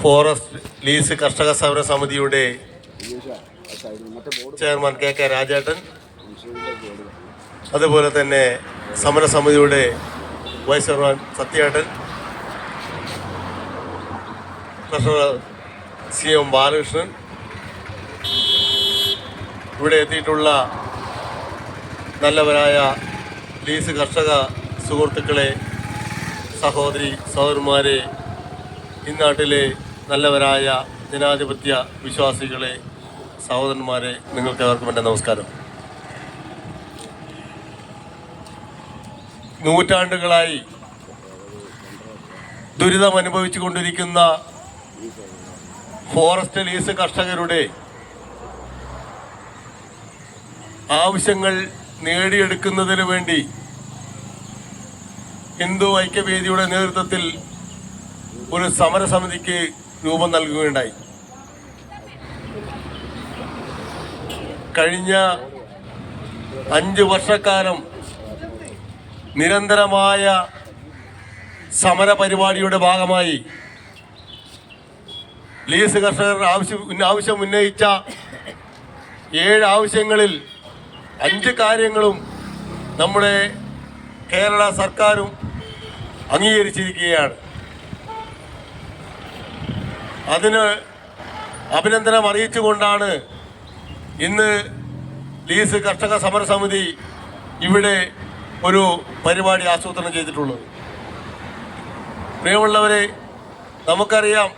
Forest lease കർഷക സമര സമിതിയുടെ ചെയർമാൻ കെ കെ രാജേട്ടൻ, അതുപോലെ തന്നെ സമരസമിതിയുടെ വൈസ് ചെയർമാൻ സത്യേട്ടൻ, ട്രഷറർ സി എം ബാലകൃഷ്ണൻ, ഇവിടെ എത്തിയിട്ടുള്ള നല്ലവരായ ലീസ് കർഷക സുഹൃത്തുക്കളെ, സഹോദരി സഹോദരന്മാരെ, ഇന്നാട്ടിലെ നല്ലവരായ ജനാധിപത്യ വിശ്വാസികളെ, സഹോദരന്മാരെ, നിങ്ങൾക്കെല്ലാവർക്കും എൻ്റെ നമസ്കാരം. നൂറ്റാണ്ടുകളായി ദുരിതം അനുഭവിച്ചു കൊണ്ടിരിക്കുന്ന ഫോറസ്റ്റ് ലീസ് കർഷകരുടെ ആവശ്യങ്ങൾ നേടിയെടുക്കുന്നതിന് വേണ്ടി ഹിന്ദു ഐക്യവേദിയുടെ നേതൃത്വത്തിൽ ഒരു സമരസമിതിക്ക് രൂപം നൽകുകയുണ്ടായി. കഴിഞ്ഞ 5 വർഷക്കാലം നിരന്തരമായ സമര പരിപാടിയുടെ ഭാഗമായി ലീസ് കർഷകർ ആവശ്യം ഉന്നയിച്ച 7 ആവശ്യങ്ങളിൽ 5 കാര്യങ്ങളും നമ്മുടെ കേരള സർക്കാരും അംഗീകരിച്ചിരിക്കുകയാണ്. അതിന് അഭിനന്ദനം അറിയിച്ചുകൊണ്ടാണ് ഇന്ന് ലീസ് കർഷക സമരസമിതി ഇവിടെ ഒരു പരിപാടി ആസൂത്രണം ചെയ്തിട്ടുള്ളത്. പ്രിയമുള്ളവരെ, നമുക്കറിയാം,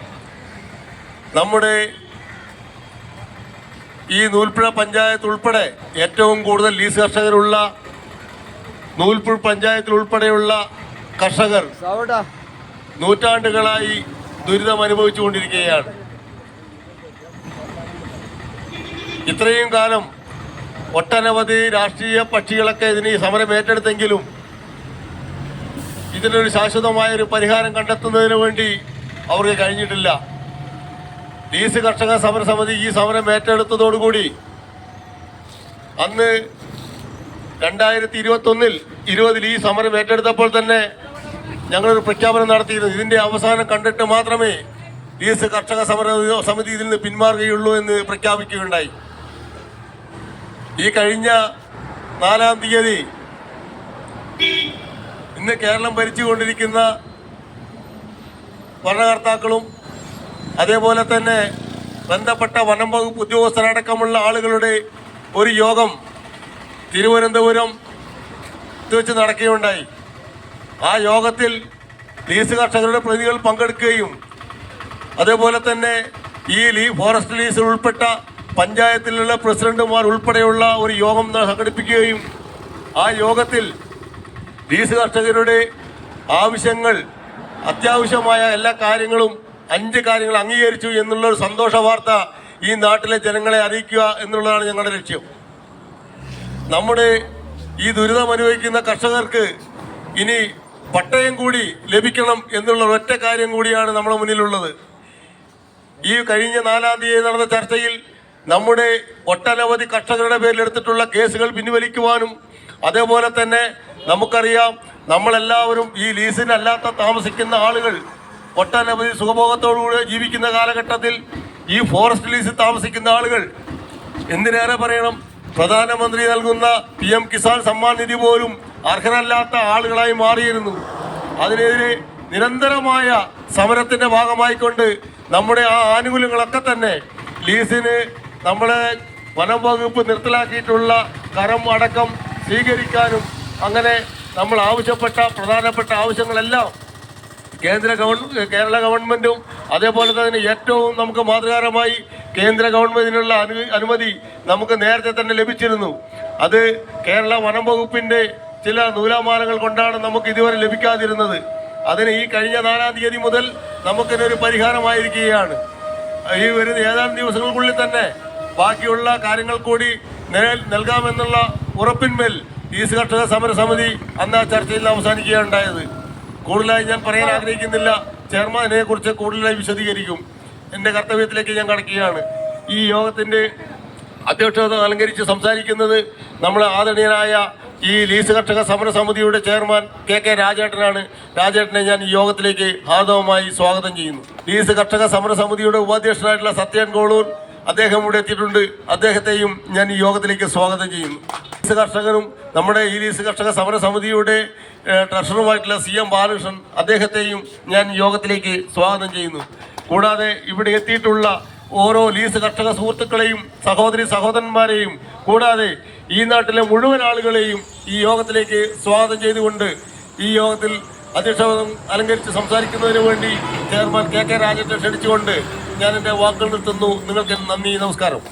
നമ്മുടെ ഈ നൂൽപ്പുഴ പഞ്ചായത്ത് ഉൾപ്പെടെ ഏറ്റവും കൂടുതൽ ലീസ് കർഷകരുള്ള നൂൽപ്പുഴ പഞ്ചായത്തിൽ ഉൾപ്പെടെയുള്ള കർഷകർ നൂറ്റാണ്ടുകളായി ദുരിതം അനുഭവിച്ചുകൊണ്ടിരിക്കുകയാണ്. ഇത്രയും കാലം ഒട്ടനവധി രാഷ്ട്രീയ കക്ഷികളൊക്കെ ഇതിന് സമരം ഏറ്റെടുത്തെങ്കിലും ഇതിനൊരു ശാശ്വതമായൊരു പരിഹാരം കണ്ടെത്തുന്നതിന് വേണ്ടി അവർക്ക് കഴിഞ്ഞിട്ടില്ല. ലീസ് കർഷക സമരസമിതി ഈ സമരം ഏറ്റെടുത്തതോടുകൂടി അന്ന് 2021 20 ഈ സമരം ഏറ്റെടുത്തപ്പോൾ തന്നെ ഞങ്ങളൊരു പ്രഖ്യാപനം നടത്തിയിരുന്നു. ഇതിൻ്റെ അവസാനം കണ്ടിട്ട് മാത്രമേ ലീസ് കർഷക സമര സമിതി ഇതിൽ നിന്ന് പിന്മാറുകയുള്ളൂ എന്ന് പ്രഖ്യാപിക്കുകയുണ്ടായി. ഈ കഴിഞ്ഞ 4-ാം തീയതി ഇന്ന് കേരളം ഭരിച്ചുകൊണ്ടിരിക്കുന്ന ഭരണകർത്താക്കളും അതേപോലെ തന്നെ ബന്ധപ്പെട്ട വനം വകുപ്പ് ഉദ്യോഗസ്ഥരടക്കമുള്ള ആളുകളുടെ ഒരു യോഗം തിരുവനന്തപുരം വെച്ച് നടക്കുകയുണ്ടായി. ആ യോഗത്തിൽ ലീസ് കർഷകരുടെ പ്രതിനിധികൾ പങ്കെടുക്കുകയും അതേപോലെ തന്നെ ഈ ഫോറസ്റ്റ് ലീസിൽ ഉൾപ്പെട്ട പഞ്ചായത്തിലുള്ള പ്രസിഡന്റുമാർ ഉൾപ്പെടെയുള്ള ഒരു യോഗം സംഘടിപ്പിക്കുകയും ആ യോഗത്തിൽ ലീസ് കർഷകരുടെ ആവശ്യങ്ങൾ, അത്യാവശ്യമായ എല്ലാ കാര്യങ്ങളും 5 കാര്യങ്ങൾ അംഗീകരിച്ചു എന്നുള്ളൊരു സന്തോഷ വാർത്ത ഈ നാട്ടിലെ ജനങ്ങളെ അറിയിക്കുക എന്നുള്ളതാണ് ഞങ്ങളുടെ ലക്ഷ്യം. നമ്മുടെ ഈ ദുരിതം അനുഭവിക്കുന്ന കർഷകർക്ക് ഇനി പട്ടയം കൂടി ലഭിക്കണം എന്നുള്ള ഒറ്റ കാര്യം കൂടിയാണ് നമ്മുടെ മുന്നിലുള്ളത്. ഈ കഴിഞ്ഞ 4-ാം തീയതി നടന്ന ചർച്ചയിൽ നമ്മുടെ ഒട്ടനവധി കർഷകരുടെ പേരിലെടുത്തിട്ടുള്ള കേസുകൾ പിൻവലിക്കുവാനും അതേപോലെ തന്നെ നമുക്കറിയാം, നമ്മളെല്ലാവരും ഈ ലീസിനല്ലാത്ത താമസിക്കുന്ന ആളുകൾ ഒട്ടനവധി സുഖഭോഗത്തോടുകൂടി ജീവിക്കുന്ന കാലഘട്ടത്തിൽ ഈ ഫോറസ്റ്റ് ലീസിൽ താമസിക്കുന്ന ആളുകൾ, എന്തിനേറെ പറയണം, പ്രധാനമന്ത്രി നൽകുന്ന PM കിസാൻ സമ്മാൻ നിധി പോലും അർഹരല്ലാത്ത ആളുകളായി മാറിയിരുന്നു. അതിനെതിരെ നിരന്തരമായ സമരത്തിന്റെ ഭാഗമായിക്കൊണ്ട് നമ്മുടെ ആ ആനുകൂല്യങ്ങളൊക്കെ തന്നെ ലീസിന് നമ്മുടെ വനം വകുപ്പ് നിർത്തലാക്കിയിട്ടുള്ള കരം അടക്കം സ്വീകരിക്കാനും അങ്ങനെ നമ്മൾ ആവശ്യപ്പെട്ട പ്രധാനപ്പെട്ട ആവശ്യങ്ങളെല്ലാം കേരള ഗവൺമെൻറ്റും അതേപോലെ തന്നെ ഏറ്റവും നമുക്ക് മാതൃകാപരമായി കേന്ദ്ര ഗവൺമെൻറ്റിനുള്ള അനുമതി നമുക്ക് നേരത്തെ തന്നെ ലഭിച്ചിരുന്നു. അത് കേരള വനം വകുപ്പിൻ്റെ ചില നൂലാമാലകൾ കൊണ്ടാണ് നമുക്ക് ഇതുവരെ ലഭിക്കാതിരുന്നത്. അതിന് ഈ കഴിഞ്ഞ 4-ാം തീയതി മുതൽ നമുക്കിനൊരു പരിഹാരമായിരിക്കുകയാണ്. ഈ വരുന്ന ഏതാനും ദിവസങ്ങൾക്കുള്ളിൽ തന്നെ ബാക്കിയുള്ള കാര്യങ്ങൾ കൂടി നൽകാമെന്നുള്ള ഉറപ്പിന്മേൽ ലീസ് കർഷക സമരസമിതി അന്ന് ആ ചർച്ചയിൽ അവസാനിക്കുകയുണ്ടായത്. കൂടുതലായി ഞാൻ പറയാൻ ആഗ്രഹിക്കുന്നില്ല. ചെയർമാൻ ഇതിനെക്കുറിച്ച് കൂടുതലായി വിശദീകരിക്കും. എൻ്റെ കർത്തവ്യത്തിലേക്ക് ഞാൻ കടക്കുകയാണ്. ഈ യോഗത്തിൻ്റെ അധ്യക്ഷത അലങ്കരിച്ച് സംസാരിക്കുന്നത് നമ്മുടെ ആദരണീയനായ ഈ ലീസ് കർഷക സമര സമിതിയുടെ ചെയർമാൻ കെ രാജേട്ടനാണ്. രാജേട്ടനെ ഞാൻ ഈ യോഗത്തിലേക്ക് ഹാർദവമായി സ്വാഗതം ചെയ്യുന്നു. ലീസ് കർഷക സമര സമിതിയുടെ ഉപാധ്യക്ഷനായിട്ടുള്ള സത്യൻ കോളൂർ അദ്ദേഹം ഇവിടെ എത്തിയിട്ടുണ്ട്. അദ്ദേഹത്തെയും ഞാൻ ഈ യോഗത്തിലേക്ക് സ്വാഗതം ചെയ്യുന്നു. ലീസ് കർഷകനും നമ്മുടെ ഈ ലീസ് കർഷക സമര സമിതിയുടെ ട്രഷററുമായിട്ടുള്ള CM ബാലകൃഷ്ണൻ അദ്ദേഹത്തെയും ഞാൻ യോഗത്തിലേക്ക് സ്വാഗതം ചെയ്യുന്നു. കൂടാതെ ഇവിടെ എത്തിയിട്ടുള്ള ഓരോ ലീസ് കർഷക സുഹൃത്തുക്കളെയും സഹോദരന്മാരെയും കൂടാതെ ഈ നാട്ടിലെ മുഴുവൻ ആളുകളെയും ഈ യോഗത്തിലേക്ക് സ്വാഗതം ചെയ്തുകൊണ്ട് ഈ യോഗത്തിൽ അധ്യക്ഷപദം അലങ്കരിച്ച് സംസാരിക്കുന്നതിന് വേണ്ടി ചെയർമാൻ കെ രാജേന്ദ്രൻ ക്ഷണിച്ചുകൊണ്ട് ഞാൻ എൻ്റെ വാക്കുകൾ നിർത്തുന്നു. നിങ്ങൾക്ക് നന്ദി, നമസ്കാരം.